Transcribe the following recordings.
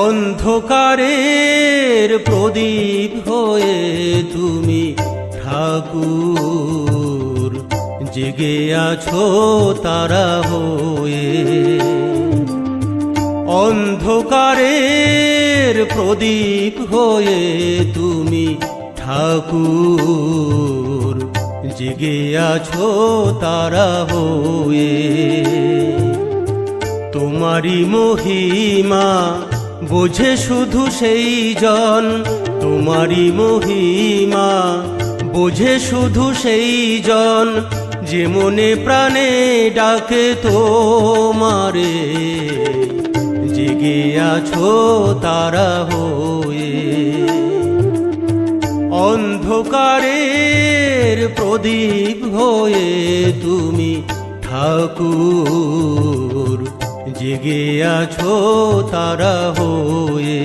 অন্ধকারের প্রদীপ হয়ে তুমি ঠাকুর, জেগে আছো তারা হয়ে। অন্ধকারের প্রদীপ হয়ে তুমি ঠাকুর, জেগে আছো তারা হয়ে। তোমারি মহিমা বোঝে শুধু সেই জন, তোমারি মহিমা বোঝে শুধু সেই জন, যে মনে প্রাণে ডাকে তোমারে, জেগে আছো তারা হয়ে। অন্ধকারের প্রদীপ হয়ে তুমি ঠাকুর, জেগে আছো তারা হয়ে।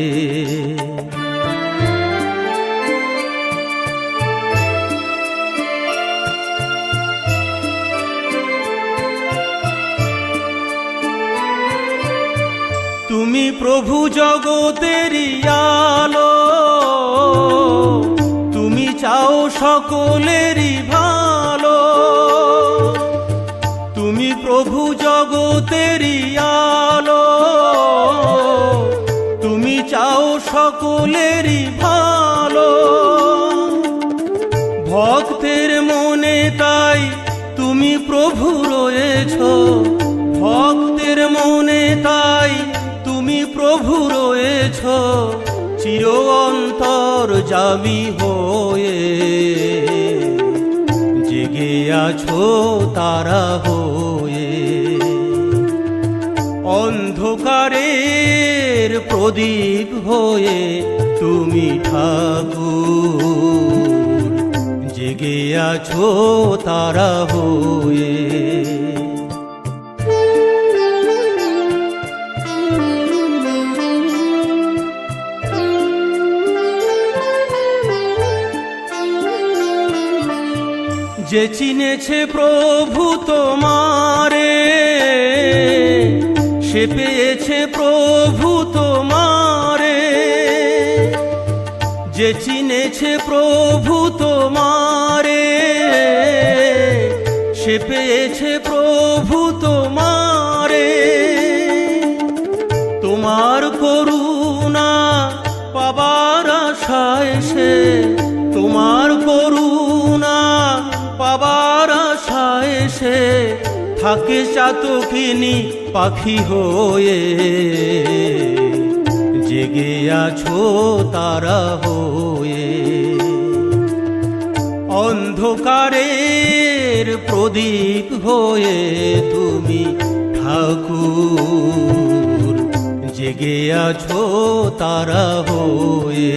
তুমি প্রভু জগতেরই আলো, তুমি চাও সকলেরই ভালো। তুমি প্রভু জগতেরই আলো, তুমি চাও সকলেরই ভালো। ভক্তের মনে তাই তুমি প্রভু রয়েছো, ভক্তের মনে তাই তুমি প্রভু রয়েছো, চির অন্তর্যামী হয়ে, জেগে আছো তারা হয়ে। অন্ধকারের প্রদীপ হয়ে তুমি ঠাকুর, জেগে আছো তারা হয়ে। যে চিনেছে প্রভু তোমারে, সে পেয়েছে প্রভু তোমারে। যে চিনেছে প্রভু তোমারে, সে পেয়েছে প্রভু তোমারে। তোমার করুণা পাবার আশায় সে, তোমার করুণা পাবার আশায় সে, থাকে চাতকিনী পাখি হয়ে, জেগে আছো তারা হয়ে। অন্ধকারের প্রদীপ হয়ে তুমি ঠাকুর, জেগে আছো তারা হয়ে।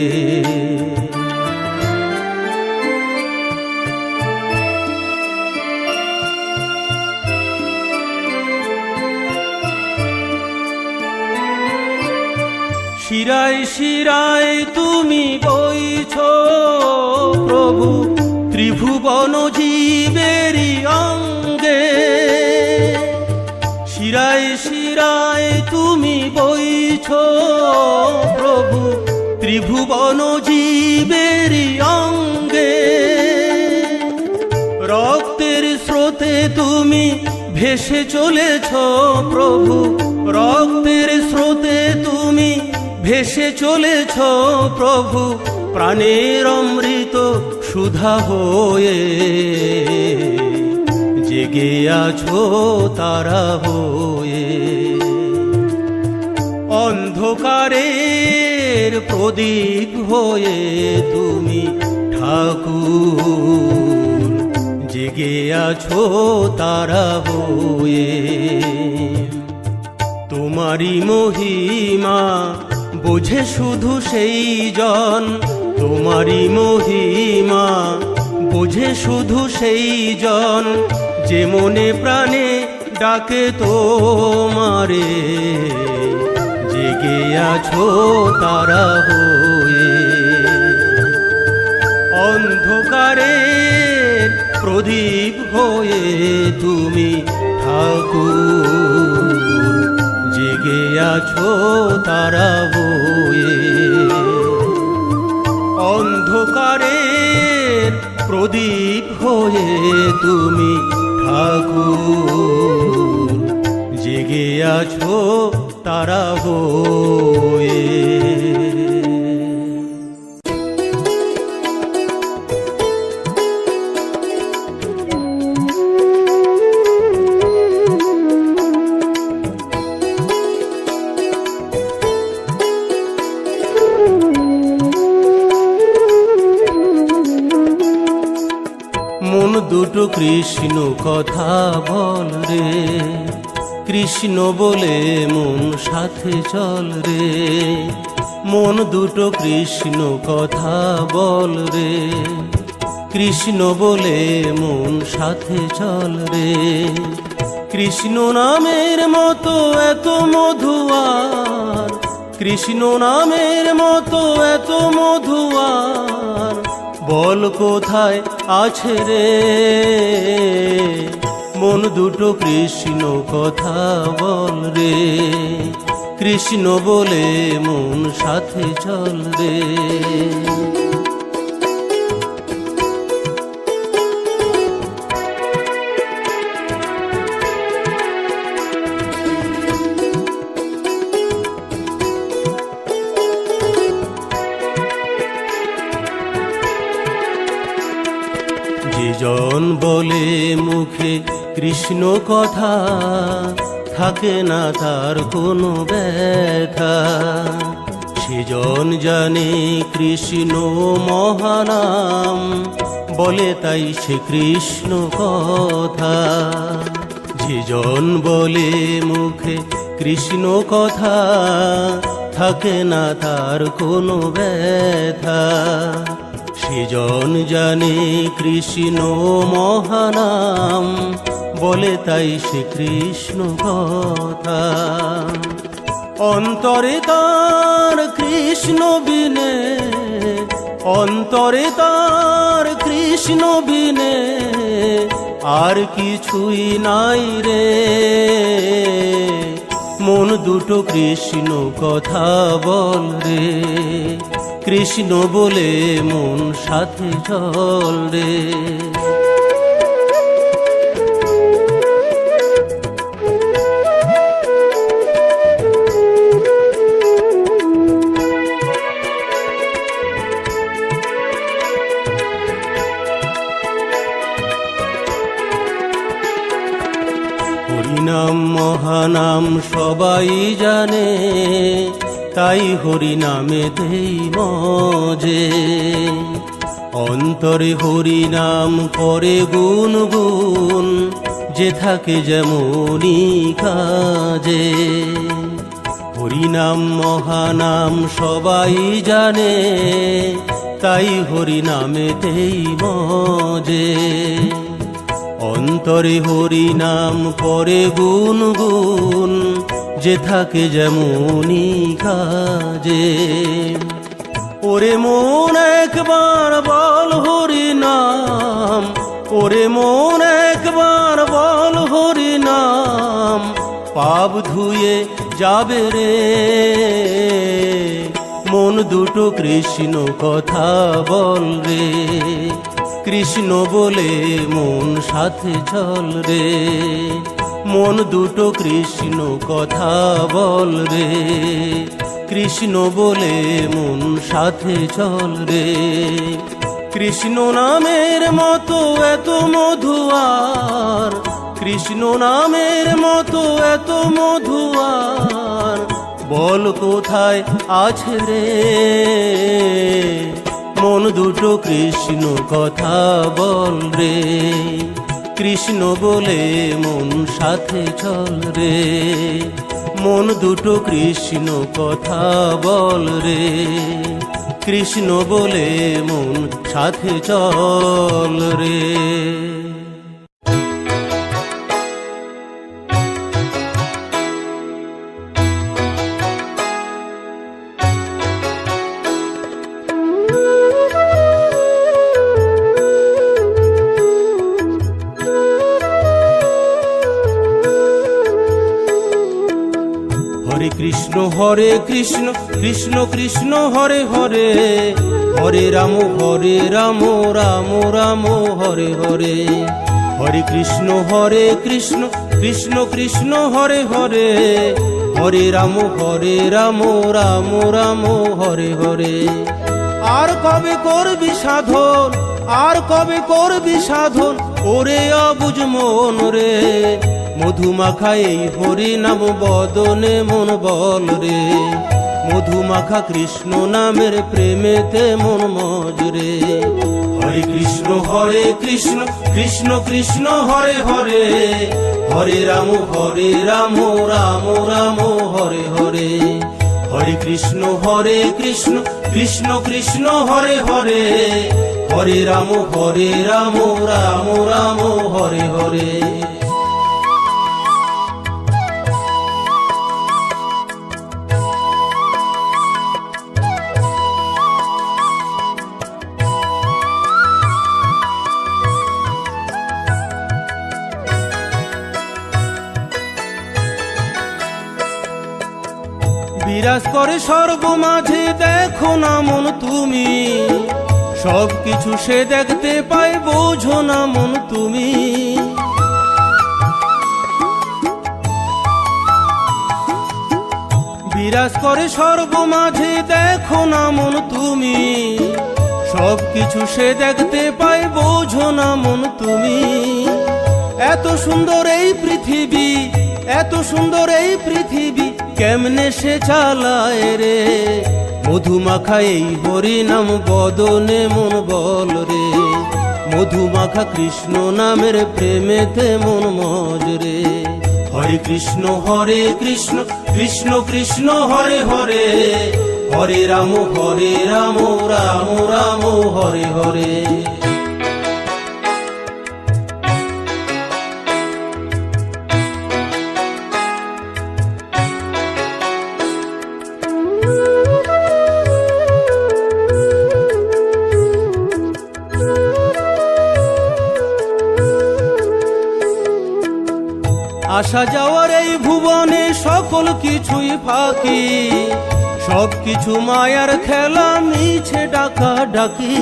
শিরায় শিরায় তুমি বইছো প্রভু, ত্রিভুবন জীবেরই অঙ্গে। শিরায় শিরায় তুমি বইছো প্রভু, ত্রিভুবন জীবেরই অঙ্গে। রক্তের স্রোতে তুমি ভেসে চলেছ প্রভু, রক্তের স্রোতে তুমি ভেসে চলেছ প্রভু, প্রাণের অমৃত সুধা হয়ে, জেগে আছো তারা হয়ে। অন্ধকারের প্রদীপ হয়ে তুমি ঠাকুর, জেগে আছো তারা হয়ে। তোমারি মহিমা বোঝে শুধু সেই জন, তোমারি মহিমা বোঝে শুধু সেই জন, যে মনে প্রাণে ডাকে তোমারে, জেগে আছো তারা হয়ে। অন্ধকারের প্রদীপ হয়ে তুমি ঠাকুর, জেগে আছো তারা। প্রদীপ হয়ে তুমি ঠাকুর, জেগে আছো তারা হয়ে। মন দুটো কৃষ্ণ কথা বল রে, কৃষ্ণ বলে মন সাথে চল রে। মন দুটো কৃষ্ণ কথা বল রে, কৃষ্ণ বলে মন সাথে চল রে। কৃষ্ণ নামের মতো এত মধু আর, কৃষ্ণ নামের মতো এত মধু আর বল কোথায় আছে রে। মন দুটো কৃষ্ণ কথা বল রে, কৃষ্ণ বলে মন সাথে চল রে। জন বলে মুখে কৃষ্ণ কথা, থাকে না তার কোনো ব্যথা। সেজন জানে কৃষ্ণ মহানাম, বলে তাই সে কৃষ্ণ কথা। যেজন বলে মুখে কৃষ্ণ কথা, থাকে না তার কোনো ব্যথা। সেজন জানে কৃষ্ণ মহানাম, বলে তাই সে কৃষ্ণ কথা। অন্তরে তার কৃষ্ণ বিনে, অন্তরে তার কৃষ্ণ বিনে আর কিছুই নাই রে। মন দুটো কৃষ্ণ কথা বল রে, কৃষ্ণ বলে মন সাথে চল রে। হরিনাম মহানাম সবাই জানে, তাই হরিনামেতেই মজে। অন্তরে হরিনাম করে গুনগুন, যে থাকে যেমনই কাজে। হরিনাম মহানাম সবাই জানে, তাই হরিনামেতেই মজে। অন্তরে হরিনাম করে গুনগুন, যে থাকে যেমনই কাজে। ওরে মন একবার বল হরিনাম, ওরে মন একবার বল হরিনাম, পাপ ধুয়ে যাবে রে। মন দুটো কৃষ্ণ কথা বল রে, কৃষ্ণ বলে মন সাথে চল রে। মন দুটো কৃষ্ণ কথা বল রে, কৃষ্ণ বলে মন সাথে চল রে। কৃষ্ণ নামের মতো এত মধু আর, কৃষ্ণ নামের মতো এত মধু আর বল কোথায় আছে রে। মন দুটো কৃষ্ণ কথা বল রে, কৃষ্ণ বলে মন সাথে চল রে। মন দুটো কৃষ্ণ কথা বল রে, কৃষ্ণ বলে মন সাথে চল রে। হরে কৃষ্ণ কৃষ্ণ কৃষ্ণ হরে হরে, হরে রাম রাম রাম হরে হরে। হরে কৃষ্ণ কৃষ্ণ কৃষ্ণ হরে হরে, হরে রাম রাম রাম হরে হরে। আর কবে করবি সাধন, আর কবে করবি সাধন, ওরে অবুঝ মন রে। মধুমাখা এই হরি নাম বদনে মন বল রে, মধুমাখা কৃষ্ণ নামের প্রেমেতে মন মজ রে। হরে কৃষ্ণ কৃষ্ণ কৃষ্ণ হরে হরে, হরে রাম রাম রাম হরে হরে। হরে কৃষ্ণ কৃষ্ণ কৃষ্ণ হরে হরে, হরে রাম রাম রাম হরে হরে। বিরাজ করে সর্বমাঝে, দেখো না মন তুমি, সব কিছু সে দেখতে পায়, বোঝো না মন তুমি। বিরাজ করে সর্বমাঝে, দেখো না মন তুমি, সব কিছু সে দেখতে পায়, বোঝো না মন তুমি। এত সুন্দর এই পৃথিবী, এত সুন্দর এই পৃথিবী, কেমনে সে চালায় রে। মধুমাখা এই হরি নাম বদনে মন বল রে, মধুমাখা কৃষ্ণ নামের প্রেমেতে মন মজ রে। হরে কৃষ্ণ কৃষ্ণ কৃষ্ণ হরে হরে, হরে রাম রাম রাম হরে হরে। আসা যাওয়ার এই ভুবনে সকল কিছুই ফাঁকি, সব কিছু মায়ার খেলা, মিছে ডাকা ডাকি।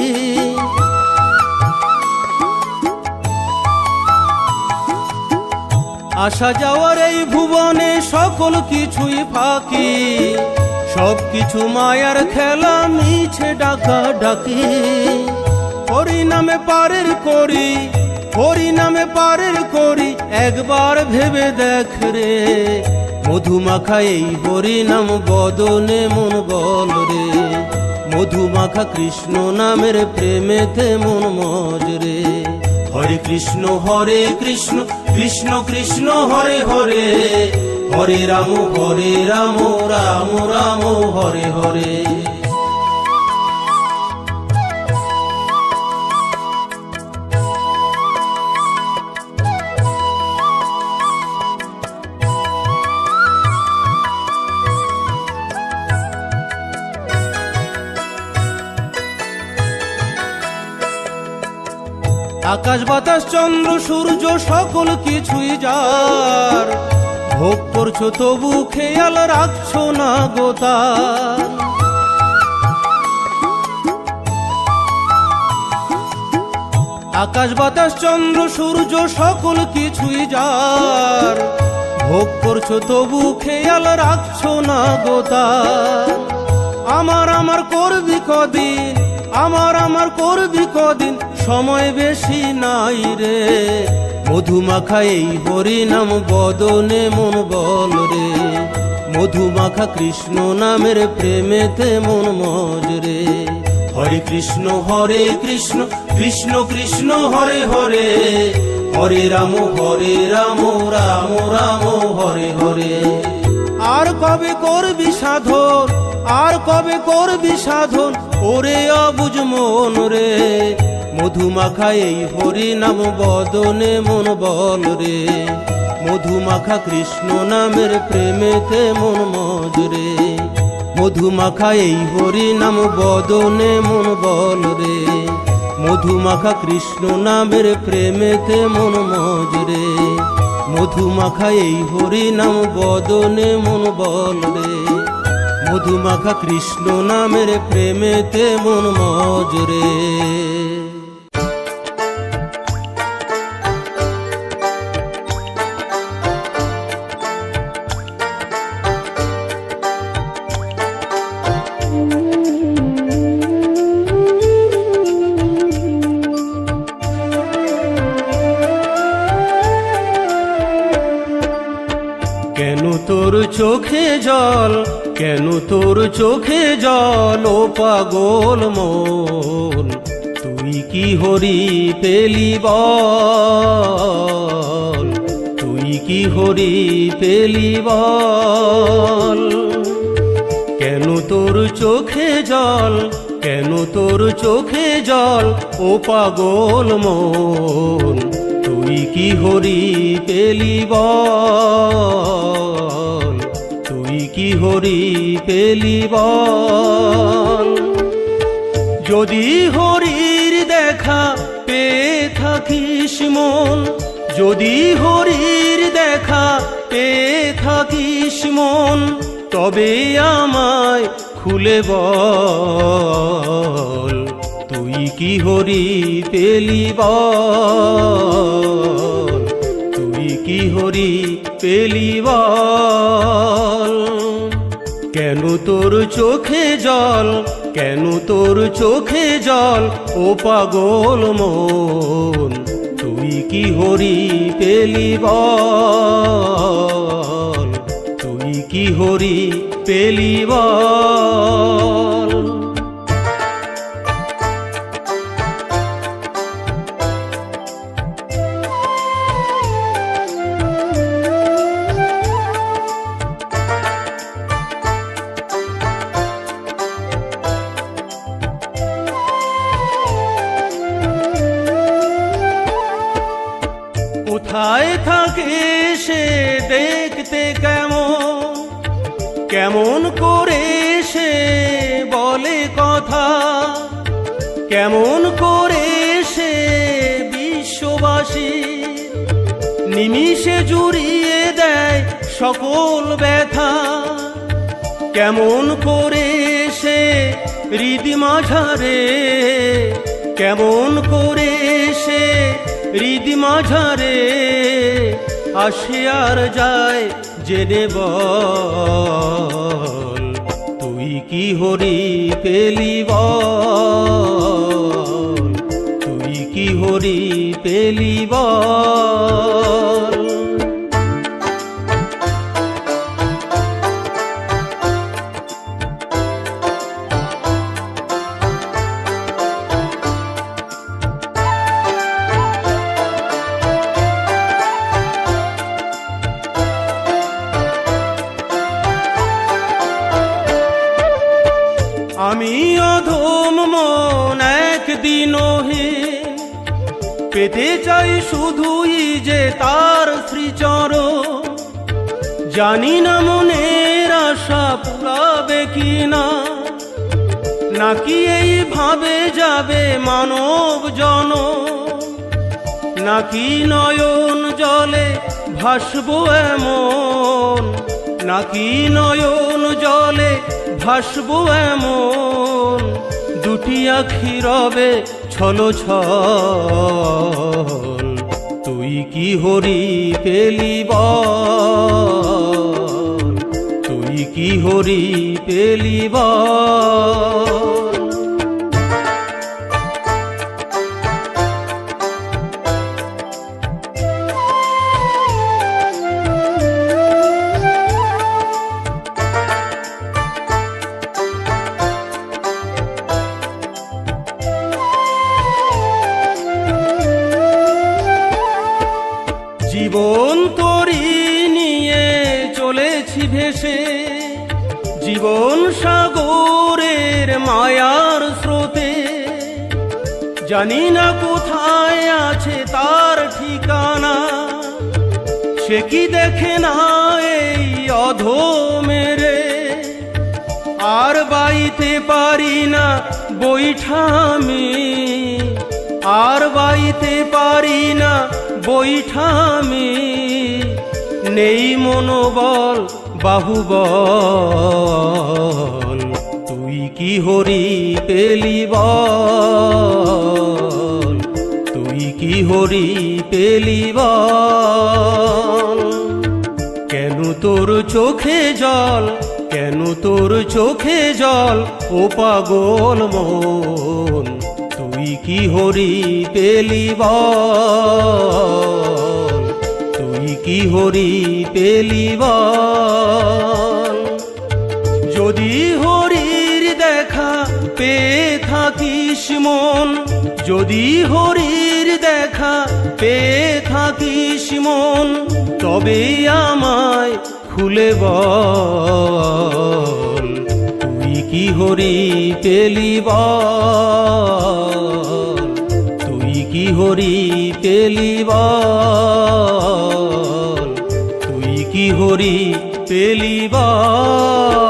আসা যাওয়ার এই ভুবনে সকল কিছুই ফাঁকি, সব কিছু মায়ার খেলা, মিছে ডাকা ডাকি। হরি নামে পারের করি, হরি নামে পারের করি, একবার ভেবে দেখ রে। মধুমাখা এই হরি নাম বদনে মন বল রে, মধুমাখা কৃষ্ণ নামের প্রেমেতে মন মজ রে। হরে কৃষ্ণ কৃষ্ণ কৃষ্ণ হরে হরে, হরে রাম রাম রাম হরে হরে। আকাশ বাতাস চন্দ্র সূর্য সকল কিছুই যার, ভোগ করছো তবু খেয়াল রাখছো না গোতার। আকাশ বাতাস চন্দ্র সূর্য সকল কিছুই যার, ভোগ করছো তবু খেয়াল রাখছো না গোতার। আমার করবি কদিন, আমার করবি কদিন, সময় বেশি নাই রে। মধুমাখা এই হরি নাম বদনে মন বল রে, মধুমাখা কৃষ্ণ নামের প্রেমেতে মন মজ রে। হরে কৃষ্ণ কৃষ্ণ কৃষ্ণ হরে হরে, হরে রাম রাম রাম হরে হরে। আর কবে করবি সাধন, আর কবে করবি সাধন, ওরে অবুঝ মন রে। মধুমাখা এই হরি নাম বদনে মন বল রে, মধুমাখা কৃষ্ণ নামের প্রেমেতে মন মজ রে। মধুমাখা এই হরি নাম বদনে মন বল রে, মধুমাখা কৃষ্ণ নামের প্রেমেতে মন মজ রে। মধুমাখা এই হরি নাম বদনে মন বল রে, মধুমাখা কৃষ্ণ নামের প্রেমেতে মন মজ রে। কেন তোর চোখে জল, কেন তোর চোখে জল, ও পাগল মন তুই কি হরি পেলি বল, তুই কি হরি পেলি বল। কেন তোর চোখে জল, কেন তোর চোখে জল, ও পাগল মন তুই কি হরি পেলি বল, তুই কি হরি পেলি বল। যদি হরির দেখা পেয়ে থাকিস মন, যদি হরির দেখা পেয়ে থাকিস মন, তবে আমায় খুলে বল, তুই কি হরি পেলি বল, তুই কি হরি পেলি বল। কেন তোর চোখে জল, কেন তোর চোখে জল, ও পাগল মন তুই কি হরি পেলি বল, তুই কি হরি পেলি বল। কোথায় থাকে সে দেখতে কেমন, কেমন করে সে বলে কথা, কেমন করে সে বিশ্ববাসী নিমিষে জুড়িয়ে দেয় সকল ব্যথা, কেমন করে সে হৃদি মাঝারে, কেমন করে সে হৃদি মাঝারে আসে আর যায় জেনে বল, তুই কি হরি পেলি বল, তুই কি হরি পেলি বল। আমি অধম মন একদিনও হীন, পেতে চাই শুধুই যে তার শ্রীচরণ, জানি না মনের আশা পুরাবে কিনা, নাকি এইভাবে যাবে মানব জনম, নাকি নয়ন জলে ভাসবো এমন, নাকি নয়ন জলে ভাসবো এমন, দুটি আখি রবে ছলো ছল, তুই কি হরি পেলি বল, তুই কি হরি পেলি বল। জীবন তোরি নিয়ে চলেছি ভেসে, জীবন সাগরের মায়ার স্রোতে, জানি না কোথায় আছে তার ঠিকানা, সে কি দেখে না এই অধমেরে, আর বাইতে পারি না বৈঠা আমি, আর বাইতে পারি না বৈঠা আমি, নেই মনোবল বাহুবল, তুই কি হরি পেলি বল, তুই কি হরি পেলি বল। কেন তোর চোখে জল, কেন তোর চোখে জল, ও পাগল মন, তুই কি হরি পেলি বল, তুই কি হরি পেলি বল। যদি হরির দেখা পেয়ে থাকিস মন, যদি হরির দেখা পেয়ে থাকিস মন, তবে আমায় খুলে বল, তুই কি হরি পেলি বল, তুই কি হরি পেলি বল, তুই কি হরি পেলি বল।